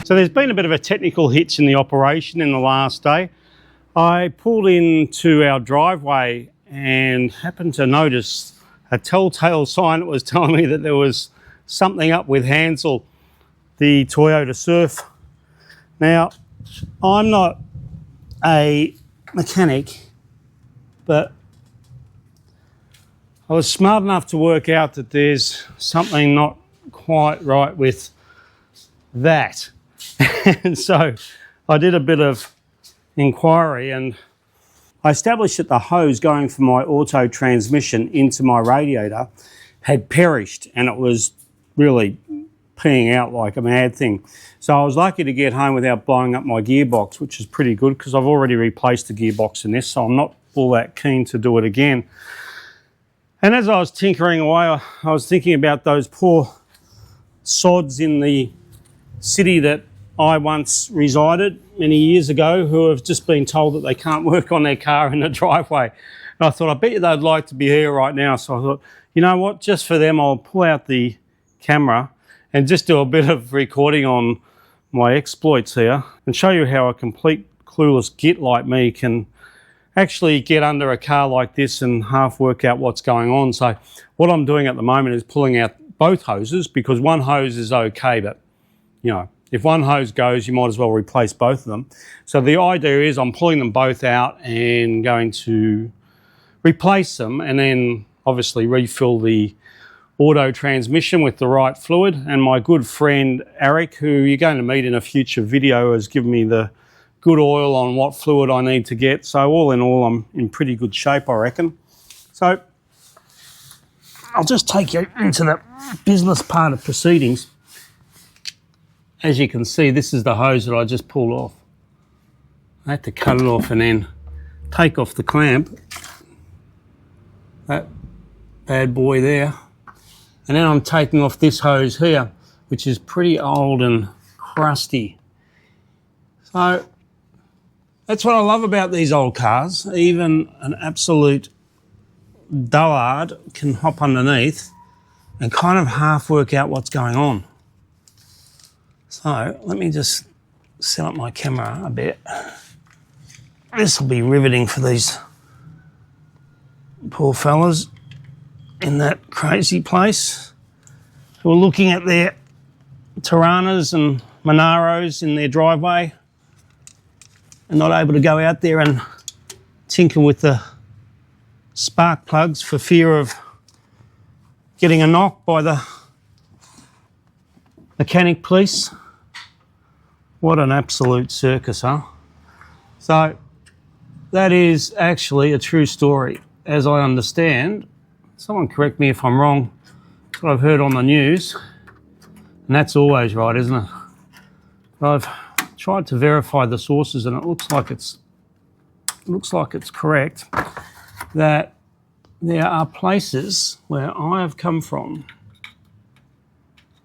So there's been a bit of a technical hitch in the operation in the last day. I pulled into our driveway and happened to notice a telltale sign that was telling me that there was something up with Hansel, the Toyota Surf. Now, I'm not a mechanic, but I was smart enough to work out that there's something not quite right with that. And so I did a bit of inquiry and I established that the hose going from my auto transmission into my radiator had perished and it was really peeing out like a mad thing. So I was lucky to get home without blowing up my gearbox, which is pretty good because I've already replaced the gearbox in this, so I'm not all that keen to do it again. And as I was tinkering away, I was thinking about those poor sods in the city that I once resided many years ago who have just been told that they can't work on their car in the driveway. And I thought, I bet you they'd like to be here right now. So I thought, you know what, just for them, I'll pull out the camera and just do a bit of recording on my exploits here and show you how a complete clueless git like me can actually get under a car like this and half work out what's going on. So what I'm doing at the moment is pulling out both hoses because one hose is okay, but you know, if one hose goes, you might as well replace both of them. So the idea is I'm pulling them both out and going to replace them and then obviously refill the auto transmission with the right fluid. And my good friend Eric, who you're going to meet in a future video, has given me the good oil on what fluid I need to get. So all in all, I'm in pretty good shape, I reckon. So I'll just take you into the business part of proceedings. As you can see, this is the hose that I just pulled off. I had to cut it off and then take off the clamp, that bad boy there. And then I'm taking off this hose here, which is pretty old and crusty. So that's what I love about these old cars. Even an absolute dullard can hop underneath and kind of half work out what's going on. So let me just set up my camera a bit. This will be riveting for these poor fellas in that crazy place who are looking at their Tiranas and Monaros in their driveway and not able to go out there and tinker with the spark plugs for fear of getting a knock by the mechanic police. What an absolute circus, huh? So that is actually a true story. As I understand, someone correct me if I'm wrong, that's what I've heard on the news, and that's always right, isn't it? I've tried to verify the sources and it looks like it's correct that there are places where I have come from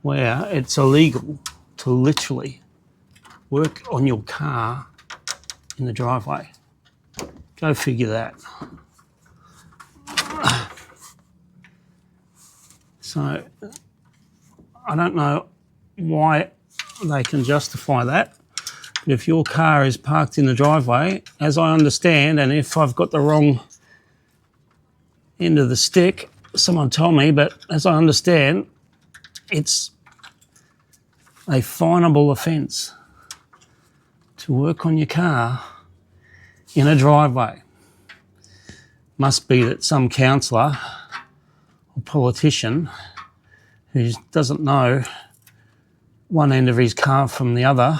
where it's illegal to literally work on your car in the driveway. Go figure that. So I don't know why they can justify that. But if your car is parked in the driveway, as I understand, and if I've got the wrong end of the stick, someone told me, but as I understand, it's a finable offence to work on your car in a driveway. Must be that some councillor or politician who doesn't know one end of his car from the other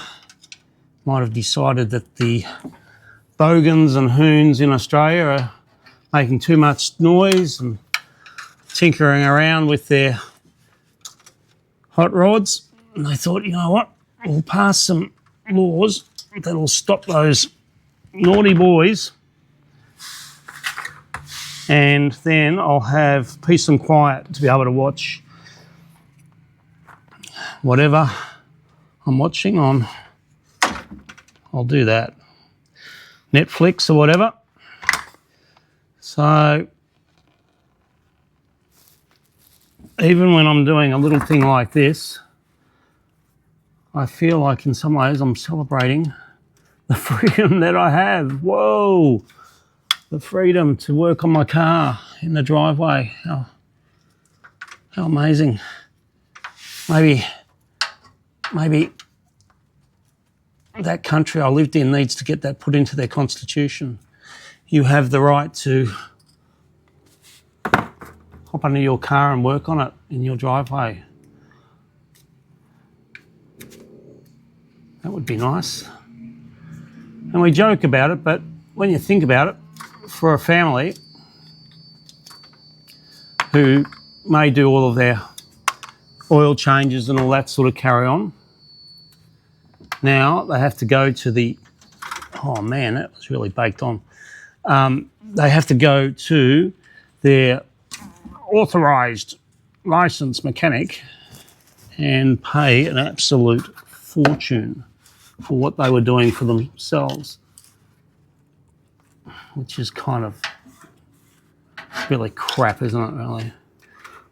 might have decided that the bogans and hoons in Australia are making too much noise and tinkering around with their hot rods. And they thought, you know what, we'll pass some laws that'll stop those naughty boys and then I'll have peace and quiet to be able to watch whatever I'm watching on. I'll do that. Netflix or whatever. So even when I'm doing a little thing like this, I feel like in some ways I'm celebrating the freedom that I have. Whoa, the freedom to work on my car in the driveway. How amazing. Maybe that country I lived in needs to get that put into their constitution. You have the right to hop under your car and work on it in your driveway. That would be nice. And we joke about it, but when you think about it, for a family who may do all of their oil changes and all that sort of carry on, now they have to go to the, oh man, that was really baked on. They have to go to their authorised licensed mechanic and pay an absolute fortune for what they were doing for themselves, which is kind of really crap, isn't it, really?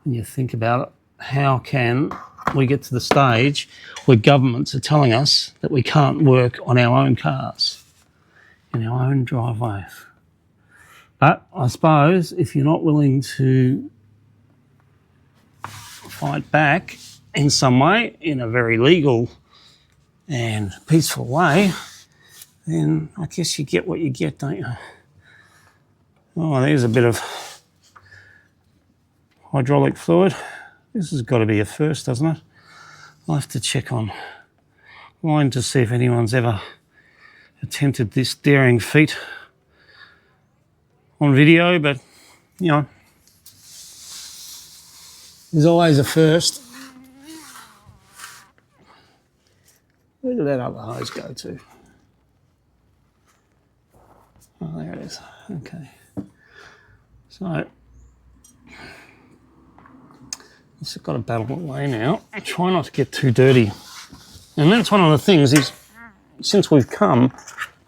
When you think about it, how can we get to the stage where governments are telling us that we can't work on our own cars, in our own driveways? But I suppose if you're not willing to fight back in some way, in a very legal and peaceful way, then I guess you get what you get, don't you? Oh, there's a bit of hydraulic fluid. This has got to be a first, doesn't it? I'll have to check online to see if anyone's ever attempted this daring feat on video, but, you know, there's always a first. Where did that other hose go to? Oh, there it is. Okay. So, it's got to battle away now. Try not to get too dirty. And that's one of the things is, since we've come,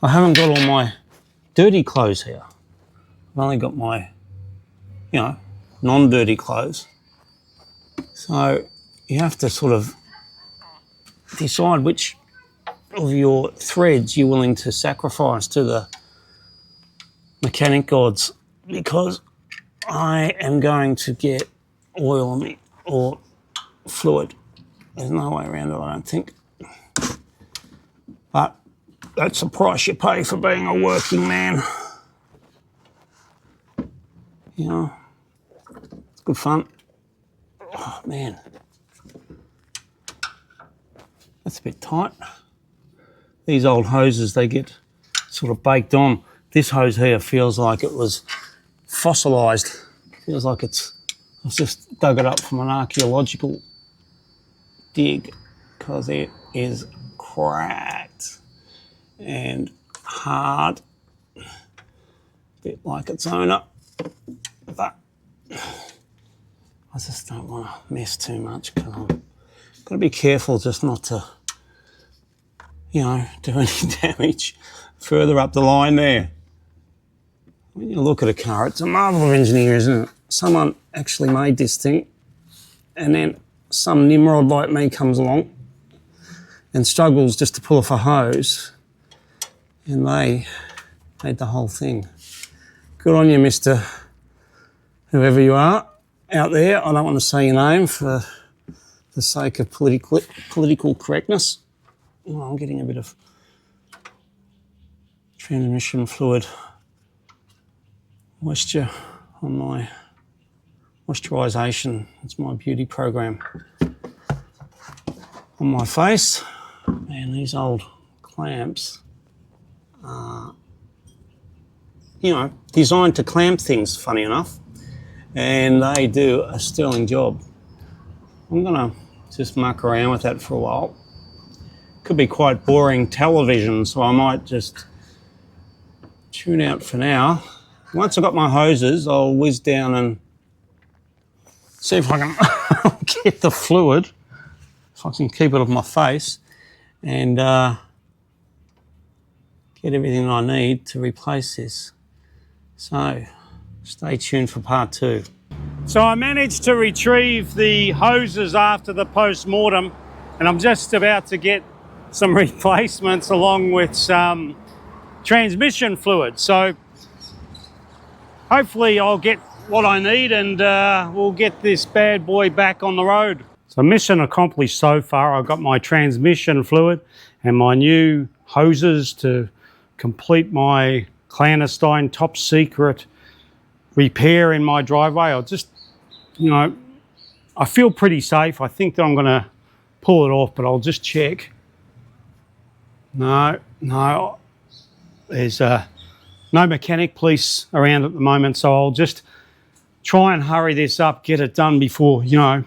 I haven't got all my dirty clothes here. I've only got my, you know, non-dirty clothes. So you have to sort of decide which of your threads you're willing to sacrifice to the mechanic gods, because I am going to get oil on me or fluid. There's no way around it, I don't think. But that's the price you pay for being a working man. You know, it's good fun. Oh man, that's a bit tight. These old hoses, they get sort of baked on. This hose here feels like it was fossilised. Feels like I've just dug it up from an archaeological dig, because it is cracked and hard, a bit like its owner. But I just don't want to mess too much, because I've got to be careful just not to, you know, do any damage further up the line there. When you look at a car, it's a marvel of engineering, isn't it? Someone actually made this thing, and then some nimrod like me comes along and struggles just to pull off a hose, and they made the whole thing. Good on you, Mr. whoever you are out there. I don't want to say your name for the sake of political correctness. Oh, I'm getting a bit of transmission fluid moisture on my moisturisation. It's my beauty program on my face. And these old clamps are, you know, designed to clamp things, funny enough, and they do a sterling job. I'm going to just muck around with that for a while. Could be quite boring television, so I might just tune out for now. Once I've got my hoses, I'll whiz down and see if I can get the fluid, if I can keep it off my face, and get everything I need to replace this. So stay tuned for part 2. So I managed to retrieve the hoses after the post-mortem, and I'm just about to get some replacements along with some transmission fluid. So hopefully I'll get what I need and we'll get this bad boy back on the road. So mission accomplished so far. I've got my transmission fluid and my new hoses to complete my clandestine top secret repair in my driveway. I'll just, you know, I feel pretty safe. I think that I'm going to pull it off, but I'll just check. No, there's no mechanic police around at the moment, so I'll just try and hurry this up, get it done before, you know,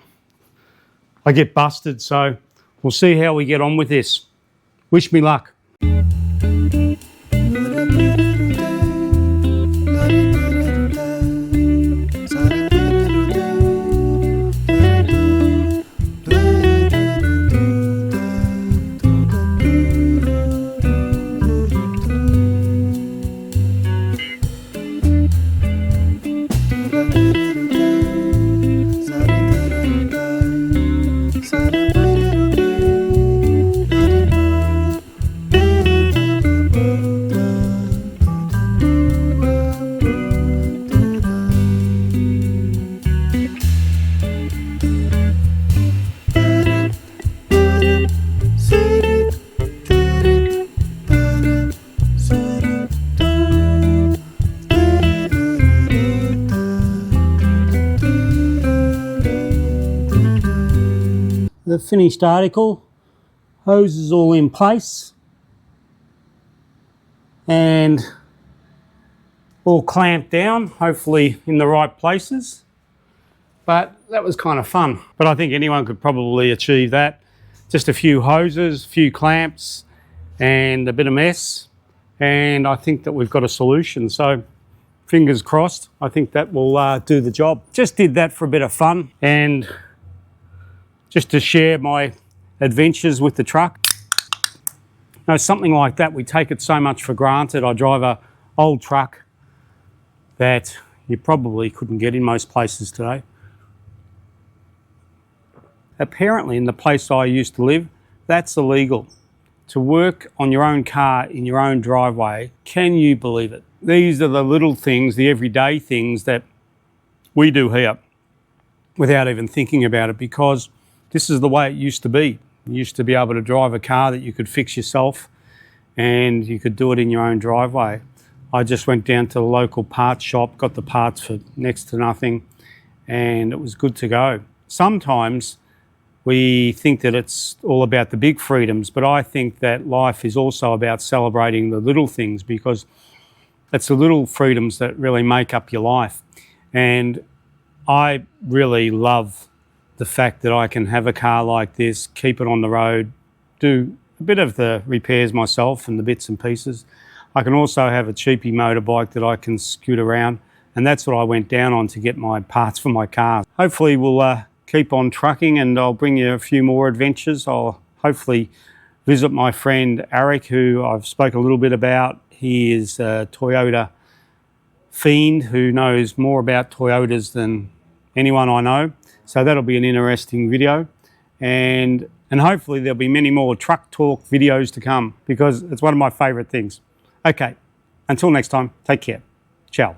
I get busted. So we'll see how we get on with this. Wish me luck. The finished article, hose is all in place and all clamped down, hopefully in the right places. But that was kind of fun. But I think anyone could probably achieve that. Just a few hoses, a few clamps and a bit of mess. And I think that we've got a solution. So fingers crossed, I think that will do the job. Just did that for a bit of fun and just to share my adventures with the truck. Now, something like that, we take it so much for granted. I drive an old truck that you probably couldn't get in most places today. Apparently, in the place I used to live, that's illegal. To work on your own car in your own driveway, can you believe it? These are the little things, the everyday things that we do here without even thinking about it, because this is the way it used to be. You used to be able to drive a car that you could fix yourself and you could do it in your own driveway. I just went down to the local parts shop, got the parts for next to nothing, and it was good to go. Sometimes we think that it's all about the big freedoms, but I think that life is also about celebrating the little things, because it's the little freedoms that really make up your life. And I really love the fact that I can have a car like this, keep it on the road, do a bit of the repairs myself and the bits and pieces. I can also have a cheapy motorbike that I can scoot around, and that's what I went down on to get my parts for my car. Hopefully we'll keep on trucking and I'll bring you a few more adventures. I'll hopefully visit my friend Eric, who I've spoken a little bit about. He is a Toyota fiend who knows more about Toyotas than anyone I know. So that'll be an interesting video, and hopefully there'll be many more truck talk videos to come, because it's one of my favourite things. Okay, until next time, take care. Ciao.